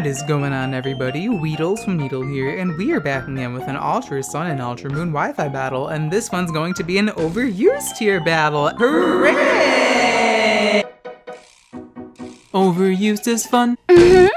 What is going on, everybody? Weedles from Needle here, and we are back again with an Ultra Sun and Ultra Moon Wi-Fi battle, and this one's going to be an overused tier battle. Hooray! Overused is fun.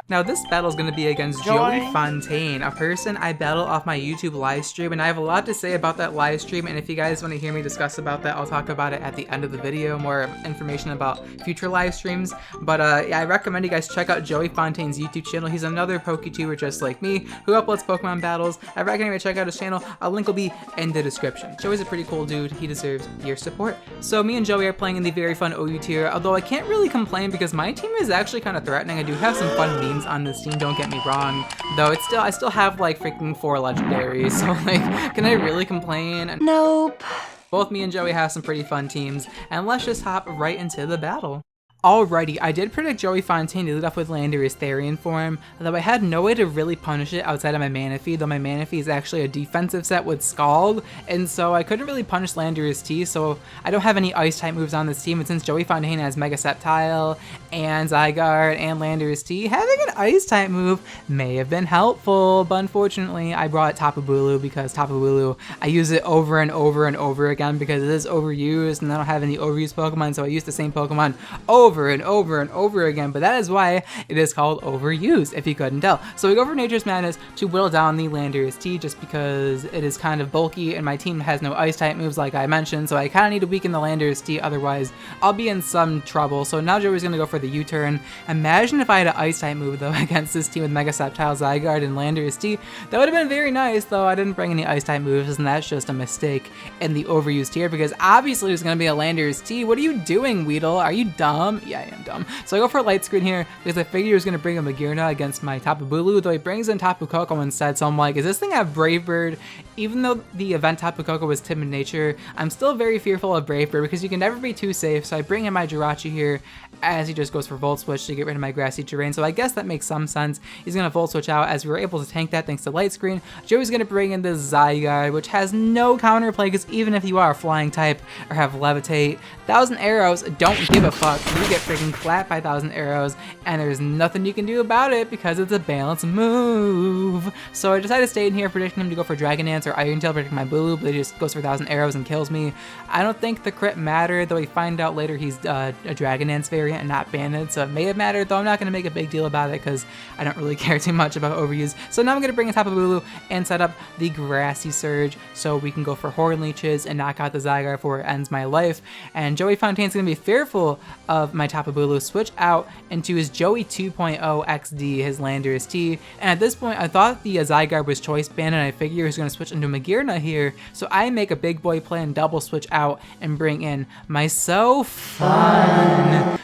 Now this battle is going to be against Joey Fontaine, a person I battle off my YouTube live stream, and I have a lot to say about that live stream, and if you guys want to hear me discuss about that, I'll talk about it at the end of the video, more information about future live streams. But yeah, I recommend you guys check out Joey Fontaine's YouTube channel. He's another PokeTuber just like me who uploads Pokemon battles. I recommend you check out his channel. A link will be in the description. Joey's a pretty cool dude. He deserves your support. So me and Joey are playing in the very fun OU tier, although I can't really complain because my team is actually kind of threatening. I do have some fun memes on this team, don't get me wrong, though I still have like freaking 4 legendaries, so like, can I really complain? Nope. Both me and Joey have some pretty fun teams, and let's just hop right into the battle. Alrighty, I did predict Joey Fontaine to lead off with Landorus Therian form, though I had no way to really punish it outside of my Manaphy, though my Manaphy is actually a defensive set with Scald, and so I couldn't really punish Landorus T, so I don't have any Ice-type moves on this team, and since Joey Fontaine has Mega Sceptile, and Zygarde, and Landorus T, having an Ice-type move may have been helpful, but unfortunately I brought Tapu Bulu because Tapu Bulu, I use it over and over and over again because it is overused, and I don't have any overused Pokemon, so I use the same Pokemon over and over and over again, but that is why it is called overused, if you couldn't tell. So we go for Nature's Madness to whittle down the Landorus T just because it is kind of bulky and my team has no Ice-type moves like I mentioned, so I kind of need to weaken the Landorus T, otherwise I'll be in some trouble. So now Joey's going to go for the U-turn. Imagine if I had an Ice-type move though against this team with Mega Sceptile, Zygarde, and Landorus T. That would have been very nice, though I didn't bring any Ice-type moves, and that's just a mistake in the overused tier because obviously there's going to be a Landorus T. What are you doing, Weedle? Are you dumb? Yeah, I am dumb. So I go for a light screen here because I figured he was going to bring a Magearna against my Tapu Bulu, though he brings in Tapu Koko instead, so I'm like, is this thing have Brave Bird? Even though the event Tapu Koko was timid in nature, I'm still very fearful of Brave Bird because you can never be too safe, so I bring in my Jirachi here as he just goes for Volt Switch to get rid of my grassy terrain, so I guess that makes some sense. He's going to Volt Switch out as we were able to tank that thanks to light screen. Joey's going to bring in the Zygarde, which has no counterplay because even if you are a flying type or have Levitate, 1,000 arrows don't give a fuck. You get freaking flat by 1,000 arrows, and there's nothing you can do about it because it's a balanced move. So I decided to stay in here, predicting him to go for Dragon Dance or Iron Tail, predicting my Bulu, but he just goes for 1,000 arrows and kills me. I don't think the crit mattered, though we find out later he's a Dragon Dance variant and not banded, so it may have mattered, though I'm not going to make a big deal about it because I don't really care too much about overuse. So now I'm going to bring in Tapu Bulu and set up the Grassy Surge so we can go for Horn Leeches and knock out the Zygarde before it ends my life. And Joey Fontaine's going to be fearful of my Tapu Bulu, switch out into his Joey 2.0 XD, his Landorus T, and at this point I thought the Zygarde was choice banned and I figured he was going to switch into Magearna here, so I make a big boy play and double switch out and bring in my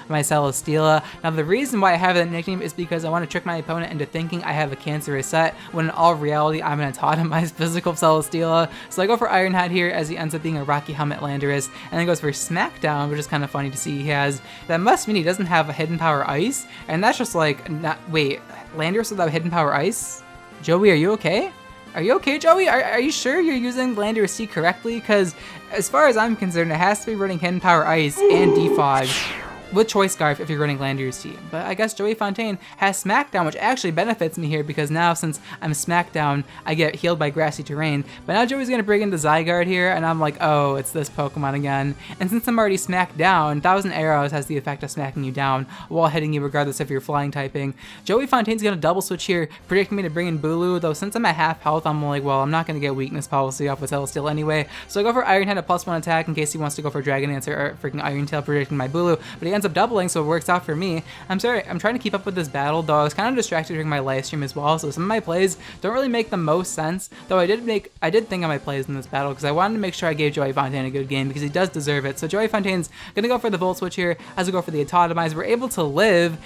my Celesteela. Now the reason why I have that nickname is because I want to trick my opponent into thinking I have a cancerous set, when in all reality I'm an autotomized physical Celesteela. So I go for Iron Head here as he ends up being a Rocky Helmet Landorus, and then goes for Smackdown, which is kind of funny to see. He has, that must mean he doesn't have a Hidden Power Ice, and that's just like, wait, Landorus without Hidden Power Ice? Joey, are you okay? Are you okay, Joey? Are you sure you're using Landorus T correctly? Because as far as I'm concerned, it has to be running Hidden Power Ice and Defog with Choice Scarf if you're running Landorus T. But I guess Joey Fontaine has Smackdown, which actually benefits me here because now since I'm Smackdown, I get healed by Grassy Terrain. But now Joey's going to bring in the Zygarde here, and I'm like, oh, it's this Pokemon again. And since I'm already smacked down, 1,000 arrows has the effect of smacking you down while hitting you regardless if you're flying typing. Joey Fontaine's going to double switch here, predicting me to bring in Bulu, though since I'm at half health, I'm like, well, I'm not going to get weakness policy off with Celesteela anyway. So I go for Iron Head, a +1 attack in case he wants to go for Dragon Dance or freaking Iron Tail, predicting my Bulu, but he ends up doubling, so it works out for me. I'm sorry, I'm trying to keep up with this battle, though I was kind of distracted during my live stream as well, so some of my plays don't really make the most sense, though I did think of my plays in this battle because I wanted to make sure I gave Joey Fontaine a good game because he does deserve it. So Joey Fontaine's gonna go for the Volt Switch here as we go for the Autotomize. We're able to live.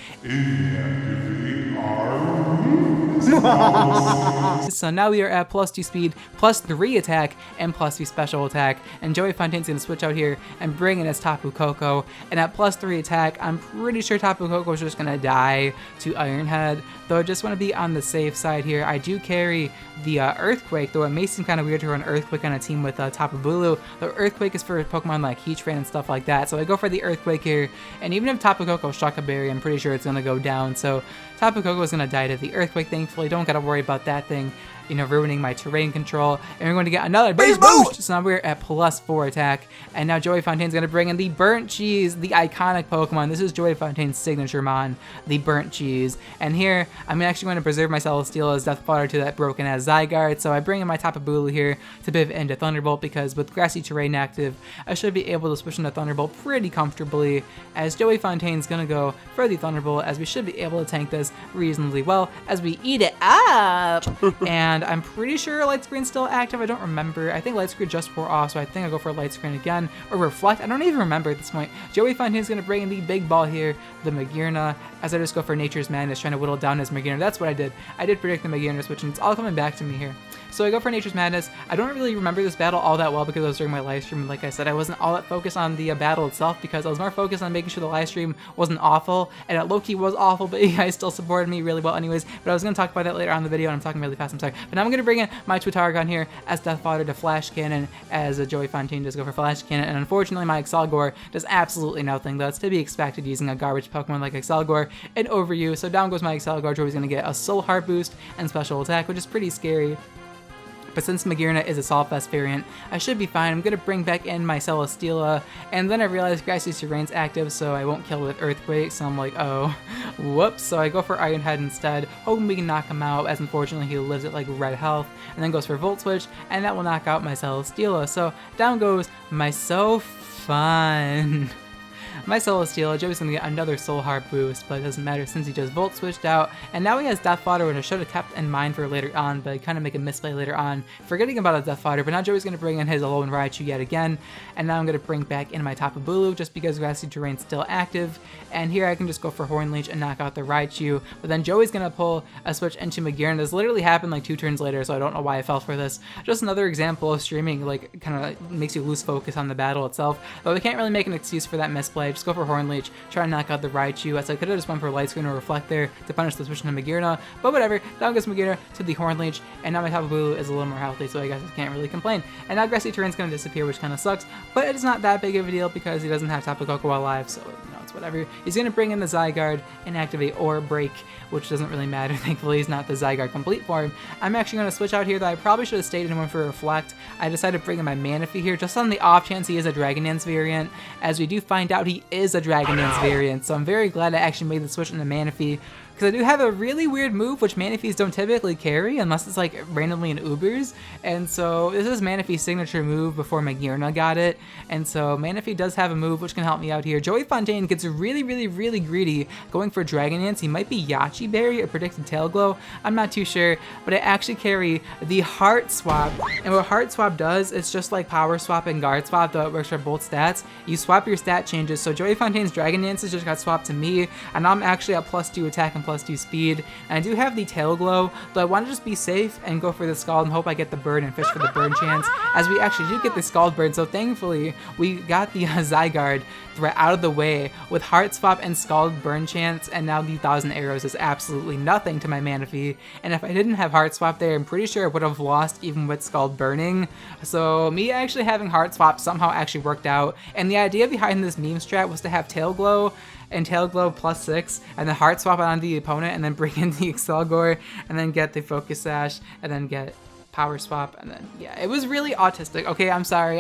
So now we are at +2 speed, +3 attack, and +2 special attack. And Joey Fontaine's going to switch out here and bring in his Tapu Koko. And at +3 attack, I'm pretty sure Tapu Koko is just going to die to Iron Head. Though I just want to be on the safe side here. I do carry the Earthquake, though it may seem kind of weird to run Earthquake on a team with Tapu Bulu. The Earthquake is for Pokemon like Heatran and stuff like that. So I go for the Earthquake here. And even if Tapu Koko Shock a Berry, I'm pretty sure it's going to go down. So Tapu Koko is going to die to the Earthquake, thankfully. Don't got to worry about that thing, you know, ruining my terrain control. And we're going to get another base boost. So now we're at +4 attack. And now Joey Fontaine's going to bring in the Burnt Cheese, the iconic Pokemon. This is Joey Fontaine's signature mon, the Burnt Cheese. And here, I'm actually going to preserve my Celesteela as death fodder to that broken-ass Zygarde. So I bring in my Tapu Bulu here to pivot into Thunderbolt, because with Grassy Terrain active, I should be able to switch into Thunderbolt pretty comfortably, as Joey Fontaine's going to go for the Thunderbolt, as we should be able to tank this reasonably well as we eat it up. And I'm pretty sure Light Screen's still active. I don't remember. I think Light Screen just wore off, so I think I'll go for Light Screen again, or Reflect. I don't even remember at this point. Joey Fontaine's going to bring in the big ball here, the Magearna, as I just go for Nature's Madness, trying to whittle down his Magearna. That's what I did. I did predict the Magearna switch, and it's all coming back to me here. So I go for Nature's Madness. I don't really remember this battle all that well because I was during my live stream, and like I said, I wasn't all that focused on the battle itself, because I was more focused on making sure the live stream wasn't awful, and it low-key was awful, but you guys still supported me really well anyways. But I was going to talk about that later on in the video, and I'm talking really fast, I'm sorry. But now I'm going to bring in my Argon here as death fodder to Flash Cannon, as Joey Fontaine does go for Flash Cannon, and unfortunately my Excelgor does absolutely nothing. That's to be expected using a garbage Pokemon like Excelgor in Overview. So down goes my Excelgor. Joey's going to get a Soul Heart boost and special attack, which is pretty scary. But since Magearna is a Solfest variant, I should be fine. I'm going to bring back in my Celesteela, and then I realized Grassy Terrain's active, so I won't kill with Earthquake, so I'm like, oh, whoops. So I go for Iron Head instead, hoping we can knock him out, as unfortunately he lives at like red health, and then goes for Volt Switch, and that will knock out my Celesteela. So down goes my so fun my Celesteela. Joey's going to get another Soul Heart boost, but it doesn't matter since he just Volt Switched out. And now he has Death Fodder, which I should have kept in mind for later on, but I kind of make a misplay later on, forgetting about a Death Fodder. But now Joey's going to bring in his Alolan Raichu yet again. And now I'm going to bring back in my Tapu Bulu, just because Grassy Terrain's still active. And here I can just go for Horn Leech and knock out the Raichu. But then Joey's going to pull a switch into Magearna. This literally happened like 2 turns later, so I don't know why I fell for this. Just another example of streaming, like, kind of makes you lose focus on the battle itself. But we can't really make an excuse for that misplay. Just go for Horn Leech, try to knock out the Raichu, as I could have just went for Light Screen or Reflect there to punish the switch into Magearna, but whatever. Down goes Magearna to the Horn Leech, and now my Tapu Bulu is a little more healthy, so I guess I can't really complain. And now Grassy Terrain's going to disappear, which kind of sucks, but it's not that big of a deal because he doesn't have Tapu Koko alive, so it's whatever. He's going to bring in the Zygarde and activate Aura Break, which doesn't really matter. Thankfully, he's not the Zygarde complete form. I'm actually going to switch out here, though I probably should have stayed and went for Reflect. I decided to bring in my Manaphy here, just on the off chance he is a Dragon Dance variant, as we do find out he is a Dragon Dance variant, so I'm very glad I actually made the switch into Manaphy, because I do have a really weird move which Manaphys don't typically carry unless it's like randomly in Ubers, and so this is Manaphy's signature move before Magearna got it, and so Manaphy does have a move which can help me out here. Joey Fontaine gets really greedy going for Dragon Dance. He might be Yachi Berry or predicted Tail Glow, I'm not too sure, but I actually carry the Heart Swap, and what Heart Swap does, it's just like Power Swap and Guard Swap, though it works for both stats. You swap your stat changes, so Joey Fontaine's Dragon Dances just got swapped to me, and now I'm actually at +2 attack and +2 speed, and I do have the Tail Glow, though I want to just be safe and go for the Scald and hope I get the Bird and fish for the Burn chance, as we actually do get the Scald Bird, so thankfully we got the Zygarde threat out of the way with Heart Swap and Scald Burn chance, and now the 1000 Arrows is absolutely nothing to my Manaphy, and if I didn't have Heart Swap there, I'm pretty sure I would have lost even with Scald Burning, so me actually having Heart Swap somehow actually worked out, and the idea behind this meme strat was to have Tail Glow and Tail Glow +6, and then Heart Swap it on the opponent, and then bring in the Excelgor, and then get the Focus Sash, and then get Power Swap, and then, yeah, it was really autistic. Okay, I'm sorry,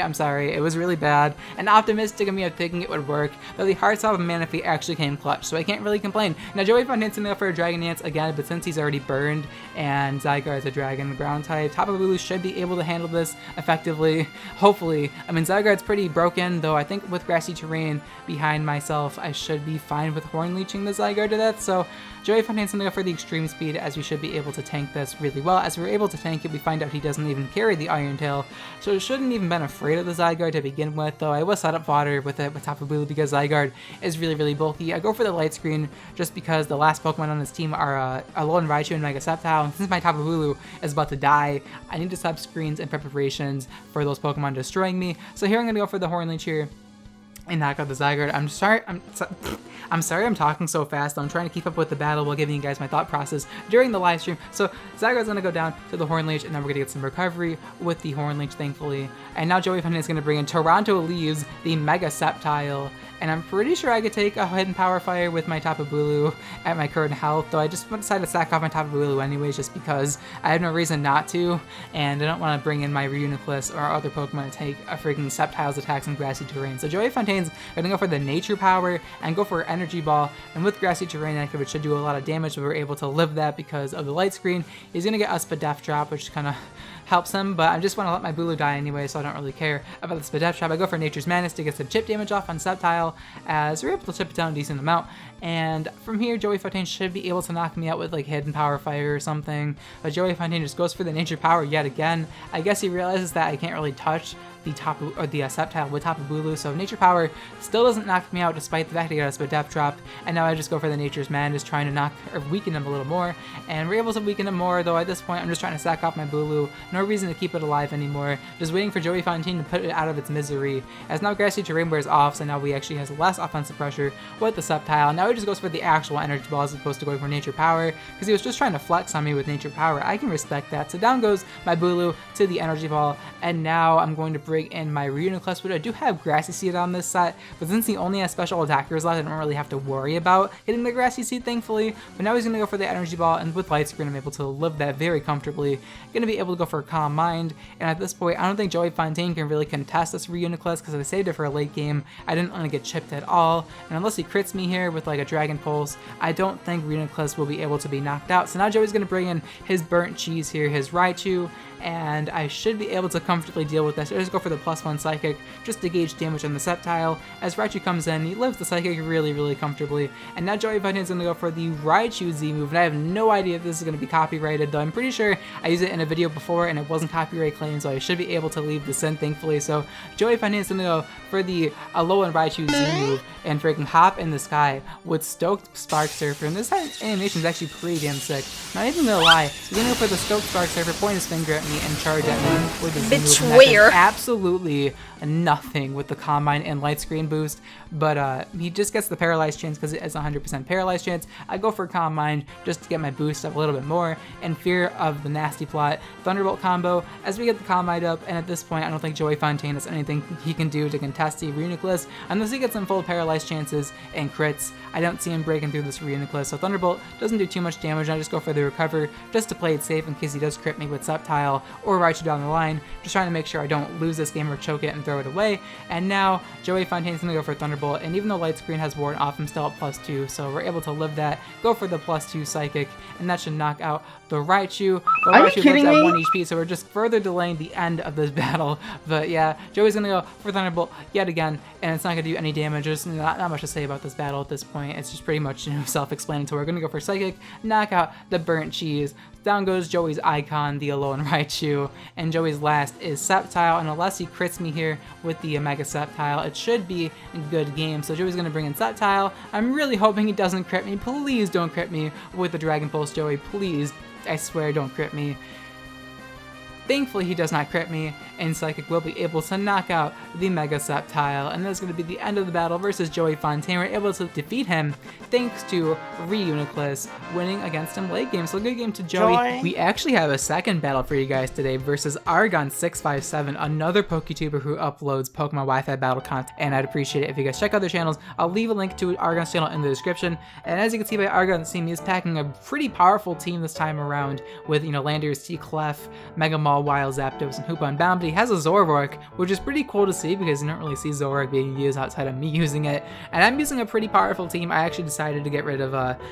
it was really bad, and optimistic of me of thinking it would work, though the Heart Swap of Manaphy actually came clutch, so I can't really complain. Now, Joey Fontaine's gonna go for a Dragon Dance again, but since he's already burned, and Zygarde is a Dragon Ground type, Tapu Bulu should be able to handle this effectively, hopefully. I mean, Zygarde's pretty broken, though I think with Grassy Terrain behind myself, I should be fine with Horn Leeching the Zygarde to death, so Joey Fontaine's gonna go for the Extreme Speed, as we should be able to tank this really well. As we're able to tank it, we find out he doesn't even carry the Iron Tail, so it shouldn't even been afraid of the Zygarde to begin with, though I was set up fodder with it with Tapu Bulu because Zygarde is really bulky. I go for the Light Screen just because the last Pokemon on this team are Alolan Raichu and Mega Sceptile, and since my Tapu Bulu is about to die, I need to sub screens and preparations for those Pokemon destroying me. So here I'm going to go for the Hornleech here and knock out the Zygarde. I'm sorry I'm talking so fast. I'm trying to keep up with the battle while giving you guys my thought process during the live stream. So Zygarde's going to go down to the Hornleech, and then we're going to get some recovery with the Hornleech, thankfully. And now Joey Fontaine is going to bring in Toronto Leaves, the Mega Sceptile, and I'm pretty sure I could take a Hidden Power Fire with my Tapu Bulu at my current health, though I just decided to sack off my Tapu Bulu anyways just because I have no reason not to, and I don't want to bring in my Reuniclus or other Pokemon to take a freaking Sceptile's attacks in grassy terrain. So Joey Fontaine's going to go for the Nature Power and go for Energy Ball, and with grassy terrain active it should do a lot of damage, but we're able to live that because of the Light Screen. He's going to get us Spadef Drop, which kind of helps him, but I just want to let my Bulu die anyway, so I don't really care about the Spadef Trap. I go for Nature's Madness to get some chip damage off on Sceptile, as we're able to chip it down a decent amount, and from here Joey Fontaine should be able to knock me out with like Hidden Power Fire or something, but Joey Fontaine just goes for the Nature Power yet again. I guess he realizes that I can't really touch the Sceptile with Tapu Bulu, so Nature Power still doesn't knock me out despite the fact that he got a Spadef Drop, and now I just go for the Nature's Madness trying to knock or weaken him a little more, and we're able to weaken him more, though at this point I'm just trying to sack off my Bulu. No reason to keep it alive anymore, just waiting for Joey Fontaine to put it out of its misery, as now Grassy Terrain wears off, so now we actually has less offensive pressure with the Sceptile. Now he just goes for the actual Energy Ball as opposed to going for Nature Power, because he was just trying to flex on me with Nature Power. I can respect that, so down goes my Bulu to the Energy Ball, and now I'm going to bring in my Reuniclus, but I do have Grassy Seed on this set, but since he only has special attackers left, I don't really have to worry about hitting the Grassy Seed, thankfully. But now he's going to go for the Energy Ball, and with Light Screen I'm able to live that very comfortably. Going to be able to go for a Calm Mind, and at this point I don't think Joey Fontaine can really contest this Reuniclus because I saved it for a late game. I didn't want to get chipped at all, and unless he crits me here with like a Dragon Pulse, I don't think Reuniclus will be able to be knocked out. So now Joey's going to bring in his Burnt Cheese here, his Raichu, and I should be able to comfortably deal with this. I just go for the +1 Psychic just to gauge damage on the Sceptile. As Raichu comes in, he lives the Psychic really comfortably, and now Joey Fontaine's going to go for the Raichu Z move, and I have no idea if this is going to be copyrighted, though I'm pretty sure I used it in a video before and it wasn't copyright claimed, so I should be able to leave this in, thankfully. So Joey Fontaine's going to go for the Alolan Raichu Z move and freaking hop in the sky with Stoked Spark Surfer, and this animation is actually pretty damn sick. Not even gonna lie, he's gonna go for the Stoked Spark Surfer, point his finger at me, and charge at me with the Z move. Betrayer. Absolutely nothing with the Calm Mind and Light Screen boost, but he just gets the Paralyzed chance because it is 100% Paralyzed chance. I go for Calm Mind just to get my boost up a little bit more, in fear of the Nasty Plot Thunderbolt combo as we get the Calm Mind up, and at this point I don't think Joey Fontaine has anything he can do to contest the Reuniclus unless he gets some full Paralyzed chances and crits. I don't see him breaking through this Reuniclus, so Thunderbolt doesn't do too much damage. I just go for the Recover just to play it safe in case he does crit me with Sceptile or Raichu down the line, just trying to make sure I don't lose this game or choke it and throw it away. And now Joey Fontaine's going to go for Thunderbolt, and even though Light Screen has worn off, I'm still at +2, so we're able to live that, go for the +2 Psychic, and that should knock out the Raichu. The Raichu lives at 1 HP, so we're just further delaying the end of this battle. But yeah, Joey's going to go for Thunderbolt yet again, and it's not going to do any damage. There's not much to say about this battle at this point. It's just pretty much, self-explanatory. We're going to go for Psychic, knock out the Burnt Cheese. Down goes Joey's Icon, the Alolan Raichu, and Joey's last is Sceptile, and unless he crits me here with the Mega Sceptile, it should be a good game. So Joey's going to bring in Sceptile. I'm really hoping he doesn't crit me. Please don't crit me with the Dragon Pulse, Joey. Please, I swear, don't crit me. Thankfully, he does not crit me, and Psychic will be able to knock out the Mega Sceptile, and that's going to be the end of the battle versus Joey Fontaine. We're able to defeat him thanks to Reuniclus winning against him late game. So good game to Joey. We actually have a second battle for you guys today versus Argon657, another PokeTuber who uploads Pokemon Wi-Fi battle content, and I'd appreciate it if you guys check out their channels. I'll leave a link to Argon's channel in the description. And as you can see by Argon's team, he's packing a pretty powerful team this time around with, Landorus, T-Clef, Mega Mall, Wild Zapdos, and Hoopa Unbound, but he has a Zoroark, which is pretty cool to see because you don't really see Zoroark being used outside of me using it, and I'm using a pretty powerful team. I actually decided to get rid of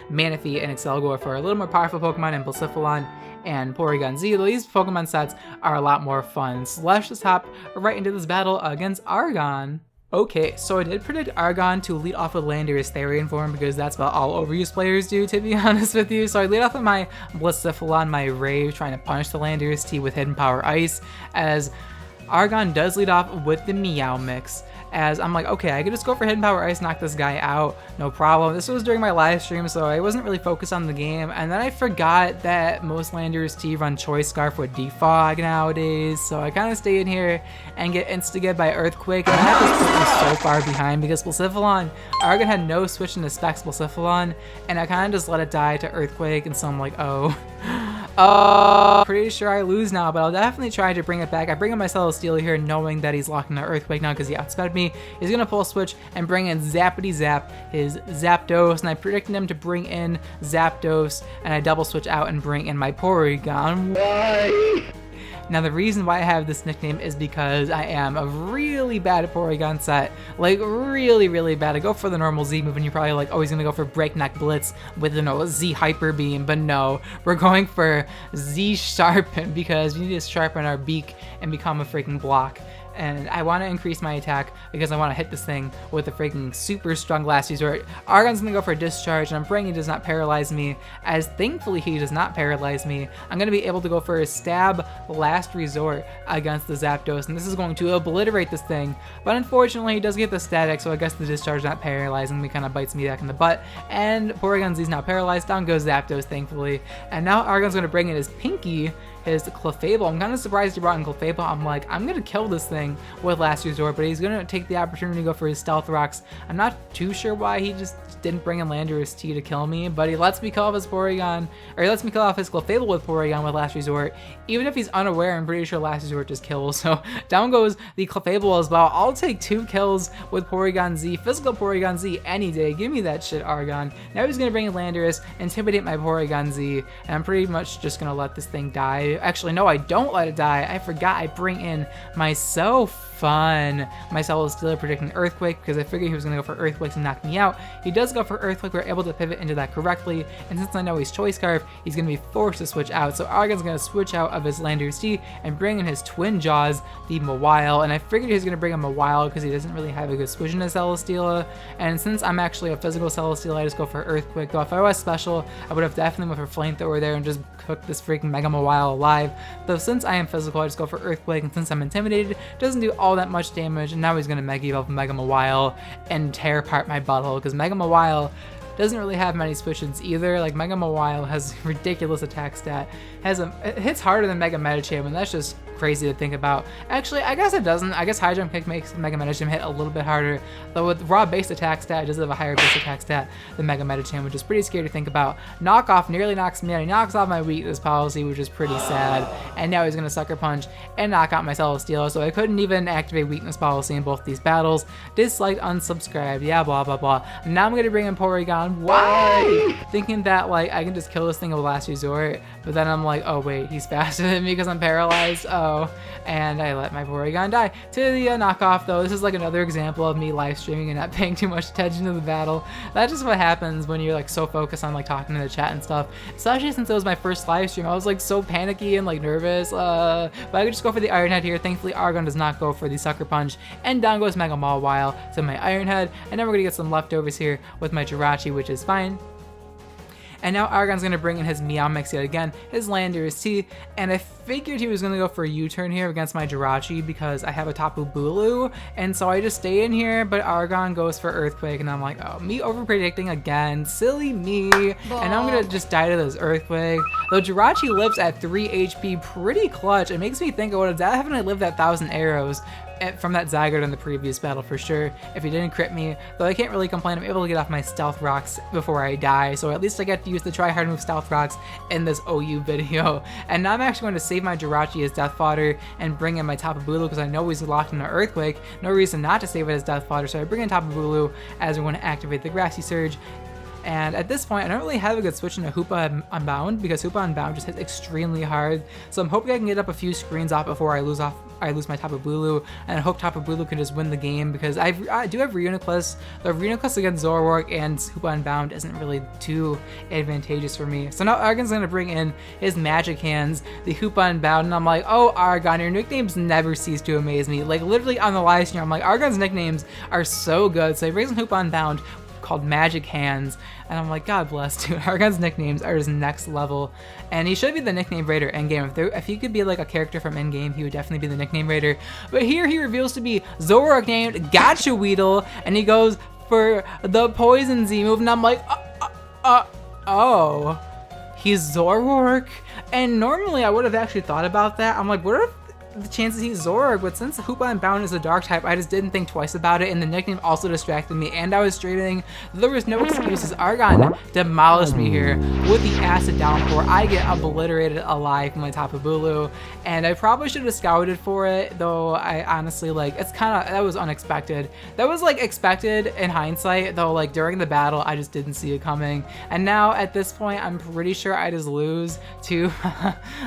Manaphy and Excelgor for a little more powerful Pokemon and Blacephalon and Porygon-Z. These Pokemon sets are a lot more fun, so let's just hop right into this battle against Argon. Okay, so I did predict Argon to lead off with Landorus Therian form because that's what all overuse players do, to be honest with you. So I lead off with my Blissiflon, my Rave, trying to punish the Landorus T with Hidden Power Ice, as Argon does lead off with the Meow Mix, as I'm like, okay, I could just go for Hidden Power Ice, knock this guy out, no problem. This was during my live stream, so I wasn't really focused on the game, and then I forgot that most Landorus T run Choice Scarf with Defog nowadays, so I kind of stay in here and get instigated by Earthquake, and that just put me so far behind because Blissiflon, Argon had no switch into Specs Blissiflon, and I kind of just let it die to Earthquake, and so I'm like, oh. Pretty sure I lose now, but I'll definitely try to bring it back. I bring in my Celesteela here knowing that he's locked into Earthquake now because he outsped me. He's going to pull a switch and bring in Zappity Zap, his Zapdos, and I predicted him to bring in Zapdos, and I double switch out and bring in my Porygon. Why? Now the reason why I have this nickname is because I am a really bad at Porygon set, like really bad. I go for the normal Z move and you're probably like, oh, he's gonna go for Breakneck Blitz with, you know, Z Hyper Beam, but no, we're going for Z Sharpen because we need to sharpen our beak and become a freaking block. And I want to increase my attack because I want to hit this thing with a freaking super strong Last Resort. Argon's going to go for Discharge, and I'm praying he does not paralyze me, as thankfully he does not paralyze me. I'm going to be able to go for a Stab Last Resort against the Zapdos, and this is going to obliterate this thing. But unfortunately, he does get the static, so I guess the Discharge not paralyzing me kind of bites me back in the butt. And Porygon-Z's now paralyzed. Down goes Zapdos, thankfully. And now Argon's going to bring in his Pinky, his Clefable. I'm kind of surprised he brought in Clefable. I'm like, I'm going to kill this thing with Last Resort, but he's going to take the opportunity to go for his Stealth Rocks. I'm not too sure why he just didn't bring in Landorus T to kill me, but he lets me kill off his Porygon, or he lets me kill off his Clefable with Porygon with Last Resort. Even if he's unaware, I'm pretty sure Last Resort just kills. So down goes the Clefable as well. I'll take 2 kills with Porygon-Z, physical Porygon-Z any day. Give me that shit, Argon. Now he's going to bring in Landorus, intimidate my Porygon-Z, and I'm pretty much just going to let this thing die. Actually, no, I don't let it die. I forgot I bring in my my Celesteela predicting Earthquake because I figured he was going to go for Earthquake and knock me out. He does go for Earthquake. We're able to pivot into that correctly, and since I know he's Choice Scarf, he's going to be forced to switch out. So Argon's going to switch out of his Landorus T and bring in his Twin Jaws, the Mawile, and I figured he was going to bring in Mawile because he doesn't really have a good switch into Celesteela, and since I'm actually a physical Celesteela, I just go for Earthquake. Though if I was special, I would have definitely went for Flamethrower there and just cooked this freaking Mega Mawile alive. Though since I am physical, I just go for Earthquake, and since I'm intimidated, it doesn't do all that much damage, and now he's going to Mega Evolve Mega Mawile and tear apart my butthole, because Mega Mawile doesn't really have many switches either. Like, Mega Mawile has ridiculous attack stat, it hits harder than Mega Medicham, and that's just crazy to think about. Actually, I guess it doesn't. I guess High Jump Kick makes Mega Medicham hit a little bit harder, though with raw base attack stat, it does have a higher base attack stat than Mega Medicham, which is pretty scary to think about. Knockoff nearly knocks me out. He knocks off my weakness policy, which is pretty sad, and now he's going to Sucker Punch and knock out my Celesteela, so I couldn't even activate weakness policy in both these battles. Disliked, unsubscribed, yeah, blah, blah, blah. Now I'm going to bring in Porygon. Why? Thinking that, like, I can just kill this thing with Last Resort, but then I'm like, oh, wait, he's faster than me because I'm paralyzed. Oh. And I let my Porygon die. To the knockoff, though, this is like another example of me live streaming and not paying too much attention to the battle. That's just what happens when you're like so focused on like talking to the chat and stuff. Especially since it was my first live stream, I was like so panicky and like nervous. But I could just go for the Iron Head here. Thankfully, Argon does not go for the Sucker Punch, and down goes Mega Mawile to my Iron Head. And then we're gonna get some leftovers here with my Jirachi, which is fine. And now Argon's going to bring in his Meow Mix yet again, his Landorus T, and I figured he was going to go for a U-turn here against my Jirachi because I have a Tapu Bulu, and so I just stay in here, but Argon goes for Earthquake, and I'm like, oh, me over-predicting again, silly me, and I'm going to just die to this Earthquake. Though Jirachi lives at 3 HP, pretty clutch. It makes me think I would have definitely lived that 1,000 arrows from that Zygarde in the previous battle for sure, if he didn't crit me, though I can't really complain. I'm able to get off my Stealth Rocks before I die, so at least I get to use the try hard move Stealth Rocks in this OU video. And now I'm actually going to save my Jirachi as Death Fodder and bring in my Tapu Bulu because I know he's locked in an Earthquake. No reason not to save it as Death Fodder, so I bring in Tapu Bulu as we're going to activate the Grassy Surge. And at this point, I don't really have a good switch into Hoopa Unbound because Hoopa Unbound just hits extremely hard. So I'm hoping I can get up a few screens off before I lose my Tapu Bulu, and I hope Tapu Bulu can just win the game because I do have Reuniclus. The Reuniclus against Zoroark and Hoopa Unbound isn't really too advantageous for me. So now Argon's gonna bring in his Magic Hands, the Hoopa Unbound, and I'm like, oh Argon, your nicknames never cease to amaze me. Like literally on the live stream, I'm like, Argon's nicknames are so good. So he brings in Hoopa Unbound called Magic Hands, and I'm like, God bless, dude. Argon's nicknames are just next level, and he should be the nickname raider endgame. If he could be like a character from endgame, he would definitely be the nickname raider. But here he reveals to be Zoroark named Gotcha Weedle, and he goes for the Poison-Z move, and I'm like, oh, he's Zoroark? And normally I would have actually thought about that. I'm like, what are the chances he's Zoroark? But since Hoopa Unbound is a dark type, I just didn't think twice about it, and the nickname also distracted me, and I was streaming. There was no excuses. Argon demolished me here with the acid downpour. I get obliterated alive from my Tapu Bulu, and I probably should have scouted for it, though I honestly, like, it's kind of, that was unexpected. That was like expected in hindsight, though like during the battle I just didn't see it coming. And now at this point I'm pretty sure I just lose to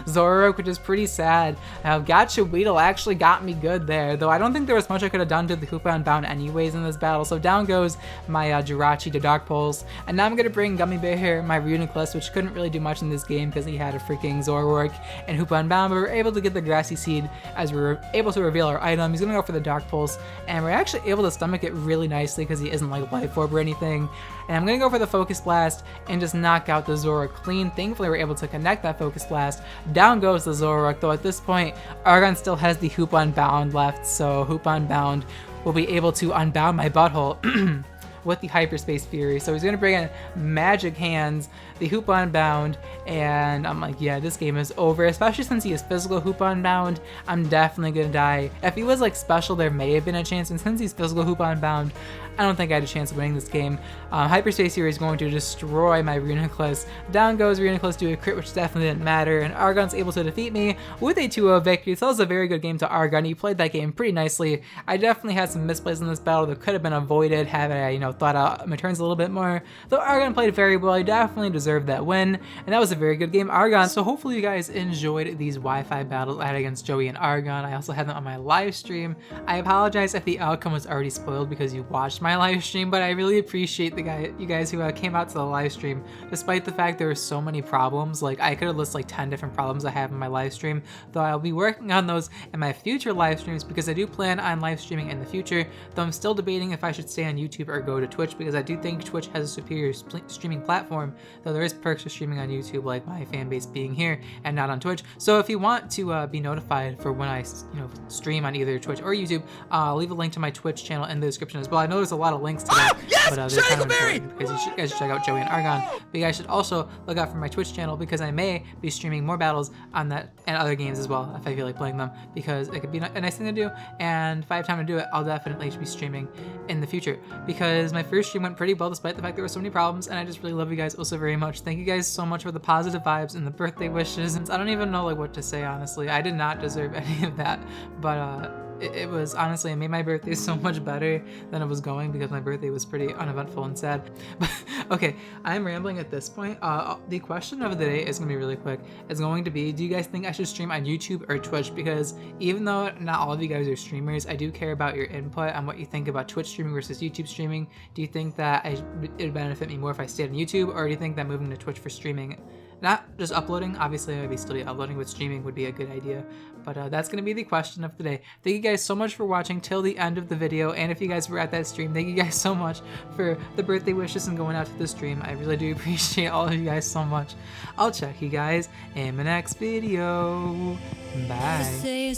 Zoroark, which is pretty sad. Gotcha Weedle actually got me good there, though I don't think there was much I could have done to the Hoopa Unbound anyways in this battle. So down goes my Jirachi to Dark Pulse, and now I'm gonna bring Gummy Bear here, my Reuniclus, which couldn't really do much in this game because he had a freaking Zoroark and Hoopa Unbound, but we were able to get the Grassy Seed as we were able to reveal our item. He's gonna go for the Dark Pulse, and we're actually able to stomach it really nicely because he isn't like Life Orb or anything. And I'm gonna go for the Focus Blast and just knock out the Zoroark clean. Thankfully we're able to connect that Focus Blast. Down goes the Zoroark, though at this point Argon still has the Hoopa Unbound left, so Hoopa Unbound will be able to unbound my butthole with the Hyperspace Fury. So he's gonna bring in Magic Hands, the Hoopa Unbound, and I'm like, yeah, this game is over, especially since he is physical Hoopa Unbound. I'm definitely gonna die. If he was like special, there may have been a chance, and since he's physical Hoopa Unbound, I don't think I had a chance of winning this game. Hyperspace Fury is going to destroy my Reuniclus. Down goes Reuniclus to a crit, which definitely didn't matter, and Argon's able to defeat me with a 2-0 victory. So that was a very good game to Argon. He played that game pretty nicely. I definitely had some misplays in this battle that could have been avoided had I, you know, thought out my turns a little bit more. Though Argon played very well, he definitely deserved that win, and that was a very good game, Argon. So hopefully you guys enjoyed these Wi-Fi battles I had against Joey and Argon. I also had them on my live stream. I apologize if the outcome was already spoiled because you watched my live stream, but I really appreciate you guys who came out to the live stream, despite the fact there were so many problems. Like, I could have listed like 10 different problems I have in my live stream, though I'll be working on those in my future live streams because I do plan on live streaming in the future, though I'm still debating if I should stay on YouTube or go to Twitch because I do think Twitch has a superior streaming platform, though there is perks for streaming on YouTube, like my fan base being here and not on Twitch. So if you want to be notified for when I stream on either Twitch or YouTube, I'll leave a link to my Twitch channel in the description as well. I know there's a lot of links to that, but they're kind of important because you guys should check out Joey and Argon. But you guys should also look out for my Twitch channel because I may be streaming more battles on that and other games as well if I feel like playing them, because it could be a nice thing to do, and if I have time to do it, I'll definitely be streaming in the future because my first stream went pretty well despite the fact there were so many problems, and I just really love you guys also very much. Thank you guys so much for the positive vibes and the birthday wishes. I don't even know like what to say, honestly. I did not deserve any of that, but it was honestly, it made my birthday so much better than it was going because my birthday was pretty uneventful and sad. But okay, I'm rambling at this point. The question of the day is gonna be really quick. It's going to be, do you guys think I should stream on YouTube or Twitch? Because even though not all of you guys are streamers, I do care about your input on what you think about Twitch streaming versus YouTube streaming. Do you think that it would benefit me more if I stayed on YouTube, or do you think that moving to Twitch for streaming, not just uploading, obviously I would still be uploading, but streaming would be a good idea. But that's going to be the question of the day. Thank you guys so much for watching till the end of the video, and if you guys were at that stream, thank you guys so much for the birthday wishes and going out to the stream. I really do appreciate all of you guys so much. I'll check you guys in my next video. Bye.